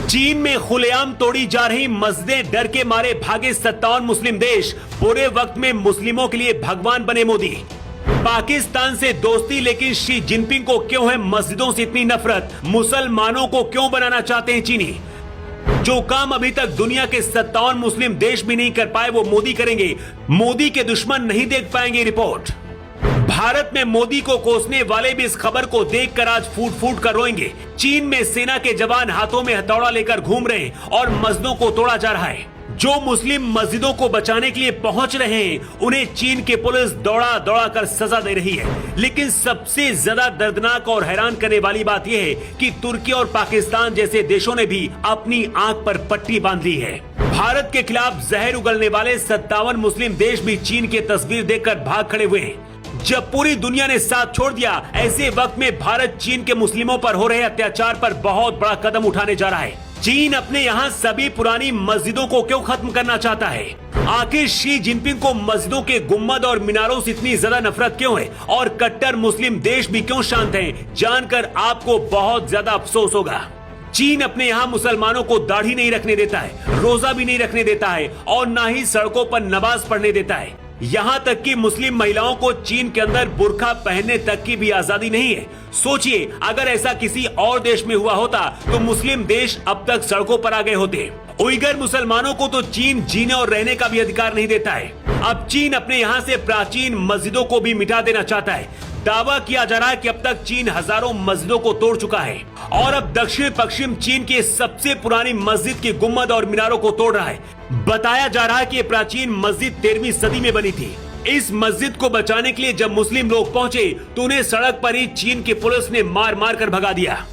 चीन में खुलेआम तोड़ी जा रही मस्जिदें, डर के मारे भागे 57 मुस्लिम देश, बुरे वक्त में मुस्लिमों के लिए भगवान बने मोदी। पाकिस्तान से दोस्ती, लेकिन शी जिनपिंग को क्यों है मस्जिदों से इतनी नफरत? मुसलमानों को क्यों बनाना चाहते हैं चीनी? जो काम अभी तक दुनिया के 57 मुस्लिम देश भी नहीं कर पाए वो मोदी करेंगे। मोदी के दुश्मन नहीं देख पाएंगे। रिपोर्ट। भारत में मोदी को कोसने वाले भी इस खबर को देखकर आज फूट फूट कर रोएंगे। चीन में सेना के जवान हाथों में हथौड़ा लेकर घूम रहे हैं और मस्जिदों को तोड़ा जा रहा है। जो मुस्लिम मस्जिदों को बचाने के लिए पहुंच रहे हैं उन्हें चीन की पुलिस दौड़ा दौड़ा कर सजा दे रही है। लेकिन सबसे ज्यादा दर्दनाक और हैरान करने वाली बात यह है कि तुर्की और पाकिस्तान जैसे देशों ने भी अपनी आंख पर पट्टी बांध ली है। भारत के खिलाफ जहर उगलने वाले 57 मुस्लिम देश भी चीन की तस्वीर देखकर भाग खड़े हुए हैं। जब पूरी दुनिया ने साथ छोड़ दिया, ऐसे वक्त में भारत चीन के मुस्लिमों पर हो रहे अत्याचार पर बहुत बड़ा कदम उठाने जा रहा है। चीन अपने यहाँ सभी पुरानी मस्जिदों को क्यों खत्म करना चाहता है? आखिर शी जिनपिंग को मस्जिदों के गुम्बद और मीनारों से इतनी ज्यादा नफरत क्यों है? और कट्टर मुस्लिम देश भी क्यों शांत हैं? जानकर आपको बहुत ज्यादा अफसोस होगा। चीन अपने यहाँ मुसलमानों को दाढ़ी नहीं रखने देता है, रोजा भी नहीं रखने देता है और न ही सड़कों पर नमाज पढ़ने देता है। यहाँ तक कि मुस्लिम महिलाओं को चीन के अंदर बुर्का पहनने तक की भी आजादी नहीं है। सोचिए, अगर ऐसा किसी और देश में हुआ होता तो मुस्लिम देश अब तक सड़कों पर आ गए होते। उइगर मुसलमानों को तो चीन जीने और रहने का भी अधिकार नहीं देता है। अब चीन अपने यहाँ से प्राचीन मस्जिदों को भी मिटा देना चाहता है। दावा किया जा रहा है कि अब तक चीन हजारों मस्जिदों को तोड़ चुका है और अब दक्षिण पश्चिम चीन की सबसे पुरानी मस्जिद की गुम्बद और मीनारों को तोड़ रहा है। बताया जा रहा है कि ये प्राचीन मस्जिद 13वीं सदी में बनी थी। इस मस्जिद को बचाने के लिए जब मुस्लिम लोग पहुंचे तो उन्हें सड़क पर ही चीन की पुलिस ने मार मार कर भगा दिया।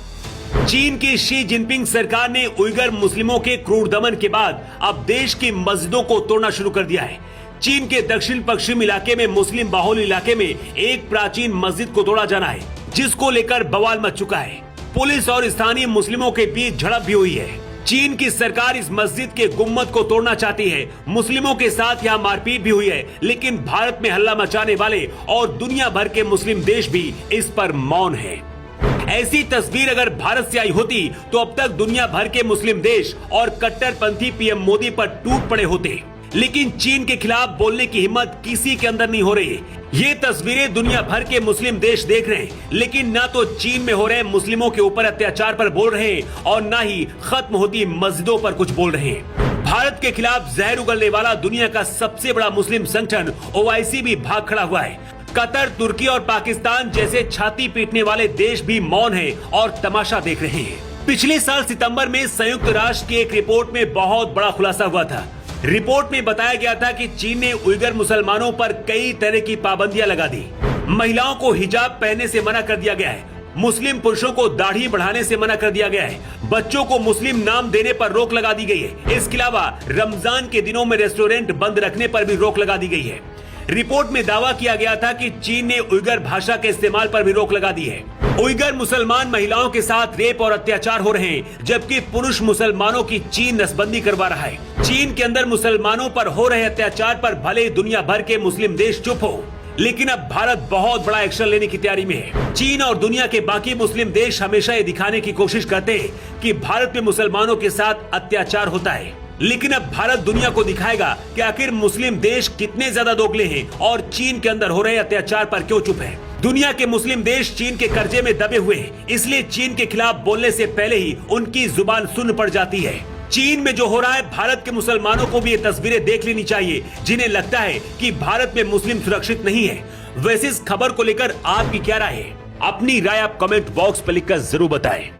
चीन की शी जिनपिंग सरकार ने उइगर मुस्लिमों के क्रूर दमन के बाद अब देश की मस्जिदों को तोड़ना शुरू कर दिया है। चीन के दक्षिण पश्चिम इलाके में मुस्लिम बाहुल इलाके में एक प्राचीन मस्जिद को तोड़ा जाना है, जिसको लेकर बवाल मच चुका है। पुलिस और स्थानीय मुस्लिमों के बीच झड़प भी हुई है। चीन की सरकार इस मस्जिद के गुम्बद को तोड़ना चाहती है। मुस्लिमों के साथ यहाँ मारपीट भी हुई है, लेकिन भारत में हल्ला मचाने वाले और दुनिया भर के मुस्लिम देश भी इस पर मौन है। ऐसी तस्वीर अगर भारत से आई होती तो अब तक दुनिया भर के मुस्लिम देश और कट्टरपंथी पीएम मोदी पर टूट पड़े होते। लेकिन चीन के खिलाफ बोलने की हिम्मत किसी के अंदर नहीं हो रही। ये तस्वीरें दुनिया भर के मुस्लिम देश देख रहे हैं, लेकिन ना तो चीन में हो रहे मुस्लिमों के ऊपर अत्याचार पर बोल रहे हैं और ना ही खत्म होती मस्जिदों पर कुछ बोल रहे हैं। भारत के खिलाफ जहर उगलने वाला दुनिया का सबसे बड़ा मुस्लिम संगठन OIC भी भाग खड़ा हुआ है। कतर, तुर्की और पाकिस्तान जैसे छाती पीटने वाले देश भी मौन है और तमाशा देख रहे हैं। पिछले साल सितंबर में संयुक्त राष्ट्र की एक रिपोर्ट में बहुत बड़ा खुलासा हुआ था। रिपोर्ट में बताया गया था कि चीन ने उइगर मुसलमानों पर कई तरह की पाबंदियां लगा दी। महिलाओं को हिजाब पहनने से मना कर दिया गया है। मुस्लिम पुरुषों को दाढ़ी बढ़ाने से मना कर दिया गया है। बच्चों को मुस्लिम नाम देने पर रोक लगा दी गई है। इसके अलावा रमजान के दिनों में रेस्टोरेंट बंद रखने पर भी रोक लगा दी गई है। रिपोर्ट में दावा किया गया था कि चीन ने उइगर भाषा के इस्तेमाल पर भी रोक लगा दी है। उइगर मुसलमान महिलाओं के साथ रेप और अत्याचार हो रहे हैं, जबकि पुरुष मुसलमानों की चीन नसबंदी करवा रहा है। चीन के अंदर मुसलमानों पर हो रहे अत्याचार पर भले दुनिया भर के मुस्लिम देश चुप हो, लेकिन अब भारत बहुत बड़ा एक्शन लेने की तैयारी में है। चीन और दुनिया के बाकी मुस्लिम देश हमेशा ये दिखाने की कोशिश करते हैं कि भारत में मुसलमानों के साथ अत्याचार होता है, लेकिन अब भारत दुनिया को दिखाएगा कि आखिर मुस्लिम देश कितने ज्यादा दोगले हैं और चीन के अंदर हो रहे अत्याचार पर क्यों चुप है। दुनिया के मुस्लिम देश चीन के कर्जे में दबे हुए हैं, इसलिए चीन के खिलाफ बोलने से पहले ही उनकी जुबान सुन्न पड़ जाती है। चीन में जो हो रहा है, भारत के मुसलमानों को भी ये तस्वीरें देख लेनी चाहिए, जिन्हें लगता है कि भारत में मुस्लिम सुरक्षित नहीं है। वैसे इस खबर को लेकर आपकी क्या राय है? अपनी राय आप कमेंट बॉक्स पर लिखकर जरूर बताएं।